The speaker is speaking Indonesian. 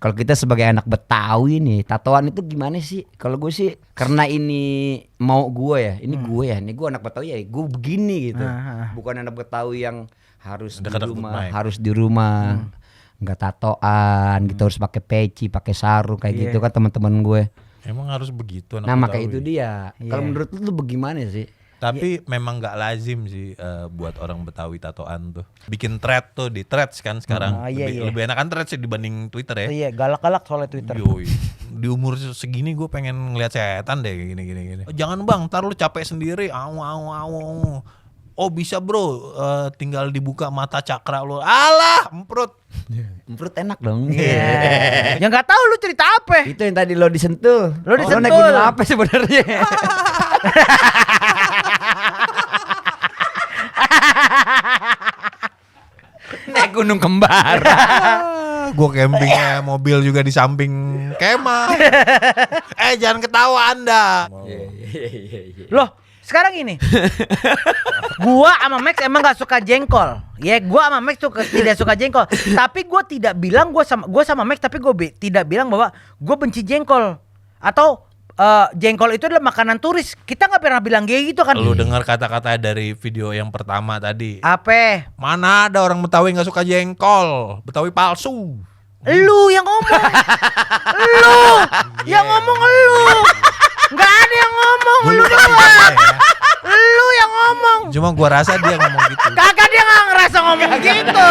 Kalau kita sebagai anak Betawi nih, tatoan itu gimana sih? Kalau gue sih karena ini mau gue ya, ini gue ya, ini gue anak Betawi ya, gue begini gitu. Bukan anak Betawi yang harus di rumah, nggak tatoan, gitu harus pakai peci, pakai sarung kayak gitu kan teman-teman gue. Emang harus begitu anak Nah Betawi. makanya itu dia. Kalau menurut lu tuh bagaimana sih? Tapi memang nggak lazim sih buat orang Betawi tatoan tuh. Bikin thread tuh di Threads kan sekarang. Lebih enakan Threads sih dibanding Twitter ya. Iya, galak-galak soalnya Twitter. Yoi. Di umur segini gue pengen ngeliat setan deh gini. Oh, jangan bang, ntar lu capek sendiri. Oh bisa bro, tinggal dibuka mata cakra lu. Alah, emprut. Emprut enak dong. Ya nggak tahu lu cerita apa? Itu yang tadi lo disentuh. Lo disentuh. Naik gunung apa sebenarnya? Naik gunung kembar. Gue campingnya mobil juga di samping kemah. Jangan ketawa Anda. Loh, sekarang ini gua sama Max emang gak suka jengkol. Ya, gua sama Max tuh tidak suka jengkol. Tapi gua tidak bilang gua sama Max, tapi gua tidak bilang bahwa gua benci jengkol atau jengkol itu adalah makanan turis. Kita nggak pernah bilang kayak gitu kan. Lu dengar kata-kata dari video yang pertama tadi. Apa? Mana ada orang Betawi nggak suka jengkol? Betawi palsu. Lu yang ngomong. Yang ngomong lu. Nggak ada yang ngomong. Lu doang. Lu yang ngomong. Cuma gua rasa dia ngomong gitu. Kagak, dia nggak ngerasa ngomong gitu.